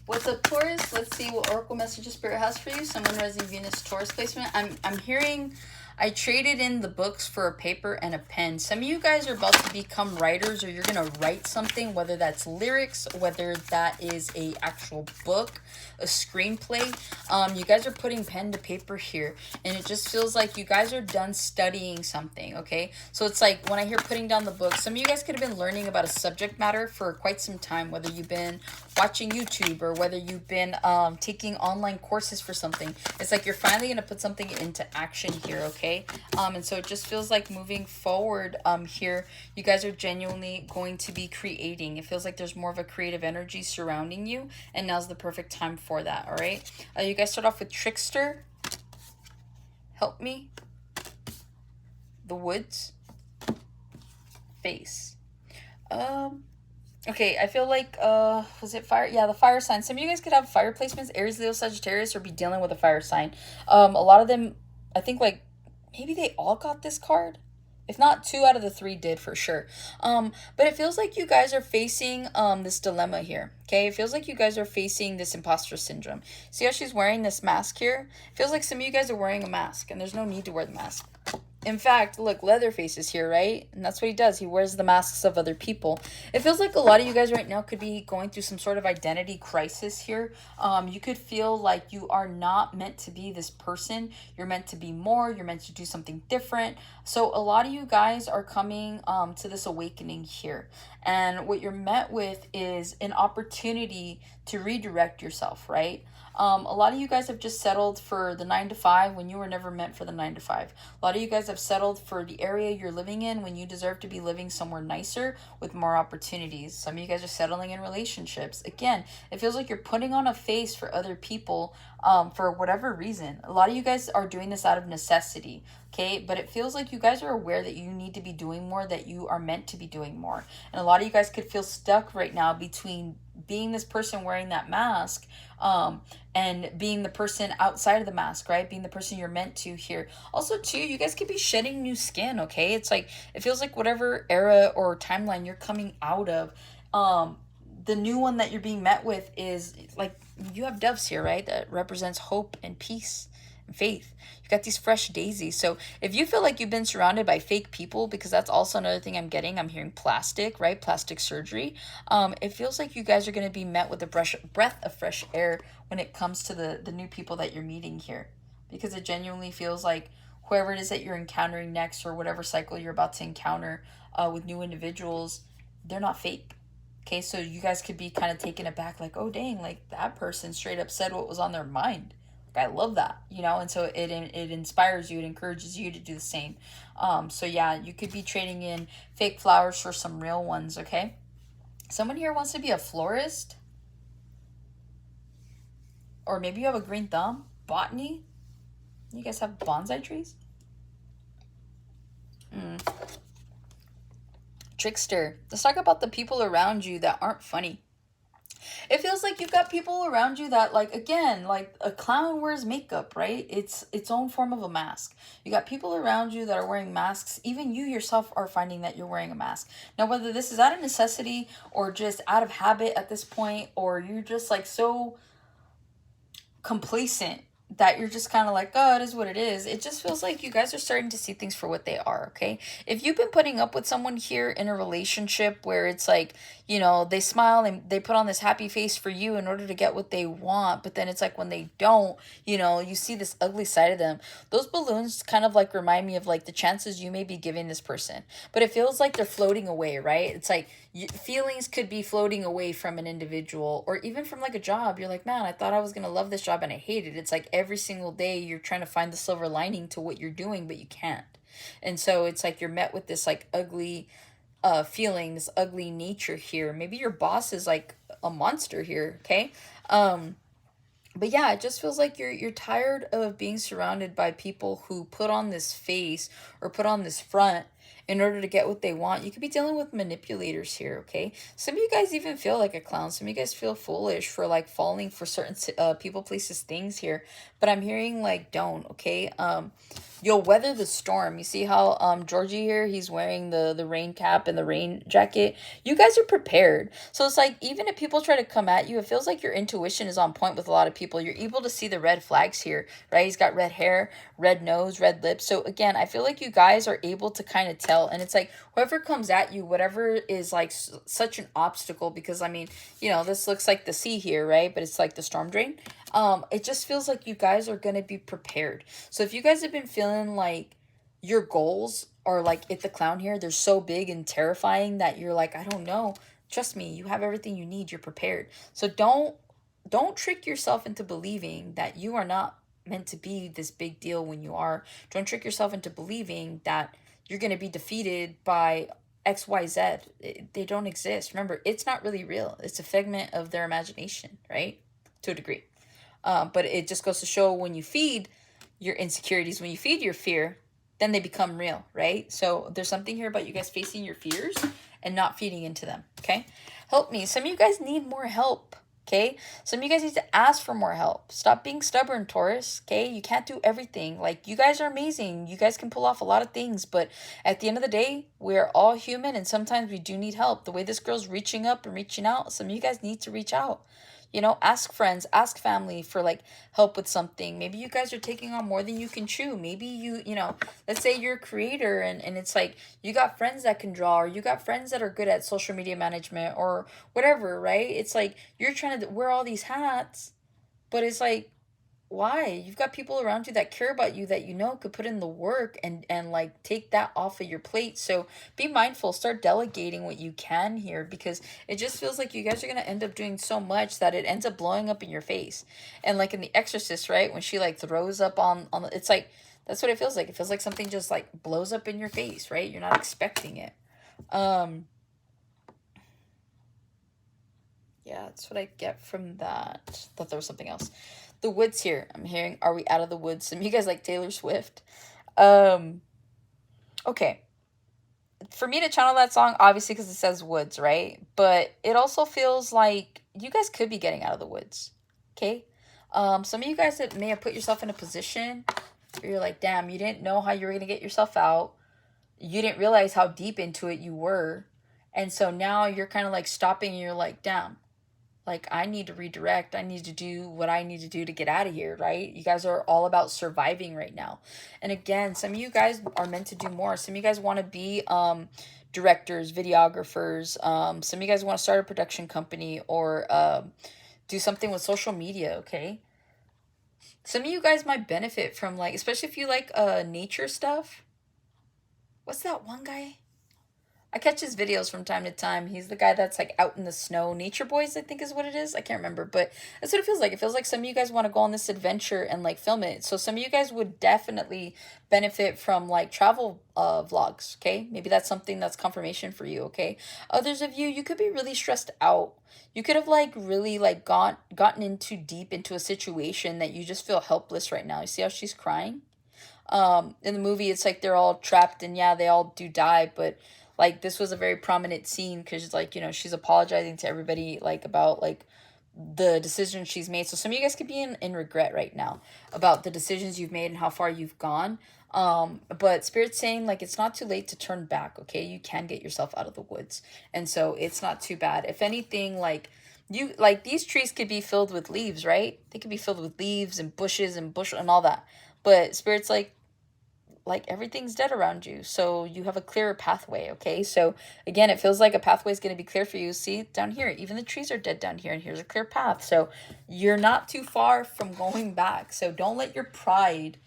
What's up, Taurus? Let's see what Oracle Messages Spirit has for you. Sun, Moon, Rising, Venus, Taurus placement. I'm hearing I traded in the books for a paper and a pen. Some of you guys are about to become writers, or you're going to write something, whether that's lyrics, whether that is a actual book, a screenplay. You guys are putting pen to paper here, and it just feels like you guys are done studying something, okay? So it's like when I hear putting down the book, some of you guys could have been learning about a subject matter for quite some time, whether you've been watching YouTube or whether you've been taking online courses for something. It's like you're finally going to put something into action here, okay? And so it just feels like moving forward here, you guys are genuinely going to be creating. It feels like there's more of a creative energy surrounding you, and now's the perfect time for that, all right? You guys start off with Trickster. Help me. The Woods. Face. Okay, I feel like, was it fire? Yeah, the fire sign. Some of you guys could have fire placements, Aries, Leo, Sagittarius, or be dealing with a fire sign. A lot of them, I think, like, maybe they all got this card. If not, 2 out of the 3 did for sure. But it feels like you guys are facing this dilemma here. Okay, it feels like you guys are facing this imposter syndrome. See how she's wearing this mask here? It feels like some of you guys are wearing a mask, and there's no need to wear the mask. In fact, look, Leatherface is here, right? And that's what he does. He wears the masks of other people. It feels like a lot of you guys right now could be going through some sort of identity crisis here. You could feel like you are not meant to be this person. You're meant to be more. You're meant to do something different. So a lot of you guys are coming to this awakening here. And what you're met with is an opportunity to redirect yourself, right? A lot of you guys have just settled for the 9 to 5 when you were never meant for the 9 to 5. A lot of you guys have settled for the area you're living in when you deserve to be living somewhere nicer with more opportunities. Some of you guys are settling in relationships. Again, it feels like you're putting on a face for other people for whatever reason. A lot of you guys are doing this out of necessity, okay? But it feels like you guys are aware that you need to be doing more, that you are meant to be doing more. And a lot of you guys could feel stuck right now between being this person wearing that mask and being the person outside of the mask, right? Being the person you're meant to here. Also, too, you guys could be shedding new skin, okay? It's like, it feels like whatever era or timeline you're coming out of, the new one that you're being met with is like, you have doves here, right? That represents hope and peace and faith. You got these fresh daisies. So if you feel like you've been surrounded by fake people, because that's also another thing I'm getting, I'm hearing plastic, right? Plastic surgery. It feels like you guys are going to be met with a breath of fresh air when it comes to the new people that you're meeting here, because it genuinely feels like whoever it is that you're encountering next, or whatever cycle you're about to encounter with new individuals, they're not fake. Okay, so you guys could be kind of taken aback, like, oh dang, like that person straight up said what was on their mind. Like, I love that, you know. And so it inspires you, it encourages you to do the same. So yeah, you could be trading in fake flowers for some real ones. Okay, someone here wants to be a florist, or maybe you have a green thumb. Botany, you guys have bonsai trees. Trickster, let's talk about the people around you that aren't funny. It feels like you've got people around you that, like, again, like a clown wears makeup, right? It's its own form of a mask. You got people around you that are wearing masks. Even you yourself are finding that you're wearing a mask. Now, whether this is out of necessity or just out of habit at this point, or you're just like so complacent that you're just kind of like, oh, it is what it is. It just feels like you guys are starting to see things for what they are, okay? If you've been putting up with someone here in a relationship where it's like, you know, they smile and they put on this happy face for you in order to get what they want, but then it's like when they don't, you know, you see this ugly side of them. Those balloons kind of like remind me of like the chances you may be giving this person, but it feels like they're floating away, right? It's like feelings could be floating away from an individual, or even from like a job. You're like, man, I thought I was going to love this job and I hate it. It's like every single day you're trying to find the silver lining to what you're doing, but you can't. And so it's like you're met with this like ugly feeling, this ugly nature here. Maybe your boss is like a monster here, okay? But yeah, it just feels like you're tired of being surrounded by people who put on this face or put on this front in order to get what they want. You could be dealing with manipulators here, okay? Some of you guys even feel like a clown. Some of you guys feel foolish for like falling for certain people, places, things here. But I'm hearing like, don't, okay? You'll weather the storm. You see how Georgie here, he's wearing the rain cap and the rain jacket. You guys are prepared. So it's like even if people try to come at you, it feels like your intuition is on point with a lot of people. You're able to see the red flags here, right? He's got red hair, red nose, red lips. So again, I feel like you guys are able to kind of tell, and it's like whoever comes at you, whatever is like such an obstacle, because I mean, this looks like the sea here, right? But it's like the storm drain. It just feels like you guys are going to be prepared. So if you guys have been feeling like your goals are like it the clown here, they're so big and terrifying that you're like, I don't know. Trust me, you have everything you need. You're prepared. So don't trick yourself into believing that you are not meant to be this big deal when you are. Don't trick yourself into believing that you're going to be defeated by XYZ. They don't exist. Remember, it's not really real. It's a figment of their imagination, right? To a degree. But it just goes to show when you feed your insecurities, when you feed your fear, then they become real, right? So there's something here about you guys facing your fears and not feeding into them, okay? Help me. Some of you guys need more help, okay? Some of you guys need to ask for more help. Stop being stubborn, Taurus, okay? You can't do everything. Like, you guys are amazing. You guys can pull off a lot of things, but at the end of the day, we're all human, and sometimes we do need help. The way this girl's reaching up and reaching out, some of you guys need to reach out. Ask friends, ask family for like help with something. Maybe you guys are taking on more than you can chew. Maybe let's say you're a creator and it's like you got friends that can draw, or you got friends that are good at social media management or whatever, right? It's like you're trying to wear all these hats, but it's like, why? You've got people around you that care about you, that could put in the work and like take that off of your plate. So be mindful, start delegating what you can here, because it just feels like you guys are going to end up doing so much that it ends up blowing up in your face. And like in The Exorcist, right, when she like throws up on it's like that's what it feels like. It feels like something just like blows up in your face, right? You're not expecting it. Yeah, that's what I get from that. Thought there was something else. The woods here. I'm hearing, are we out of the woods? Some of you guys like Taylor Swift. Okay. For me to channel that song, obviously because it says woods, right? But it also feels like you guys could be getting out of the woods. Okay? Some of you guys that may have put yourself in a position where you're like, damn, you didn't know how you were going to get yourself out. You didn't realize how deep into it you were. And so now you're kind of like stopping and you're like, damn. Like, I need to redirect. I need to do what I need to do to get out of here, right? You guys are all about surviving right now. And again, some of you guys are meant to do more. Some of you guys want to be directors, videographers. Some of you guys want to start a production company or do something with social media, okay? Some of you guys might benefit from, like, especially if you like nature stuff. What's that one guy? I catch his videos from time to time. He's the guy that's like out in the snow. Nature Boys, I think is what it is. I can't remember, but that's what it feels like. It feels like some of you guys want to go on this adventure and like film it. So some of you guys would definitely benefit from like travel vlogs, okay? Maybe that's something that's confirmation for you, okay? Others of you, you could be really stressed out. You could have like really like gotten into deep into a situation that you just feel helpless right now. You see how she's crying? In the movie, it's like they're all trapped and yeah, they all do die, but like this was a very prominent scene because it's like, she's apologizing to everybody like about like the decisions she's made. So some of you guys could be in regret right now about the decisions you've made and how far you've gone. But Spirit's saying like it's not too late to turn back, okay? You can get yourself out of the woods. And so it's not too bad. If anything, like these trees could be filled with leaves, right? They could be filled with leaves and bushes and bush and all that. But Spirit's like everything's dead around you, so you have a clearer pathway, okay? So again, it feels like a pathway is going to be clear for you. See, down here, even the trees are dead down here, and here's a clear path. So you're not too far from going back. So don't let your pride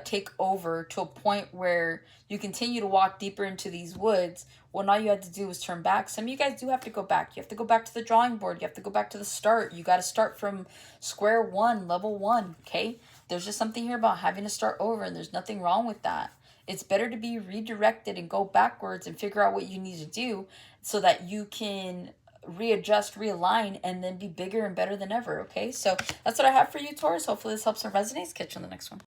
take over to a point where you continue to walk deeper into these woods when all you had to do was turn back. Some of you guys do have to go back. You have to go back to the drawing board. You have to go back to the start. You got to start from square one, level one, okay? There's just something here about having to start over, and there's nothing wrong with that. It's better to be redirected and go backwards and figure out what you need to do so that you can readjust, realign, and then be bigger and better than ever, okay? So that's what I have for you, Taurus. Hopefully this helps and resonates. Catch you on the next one.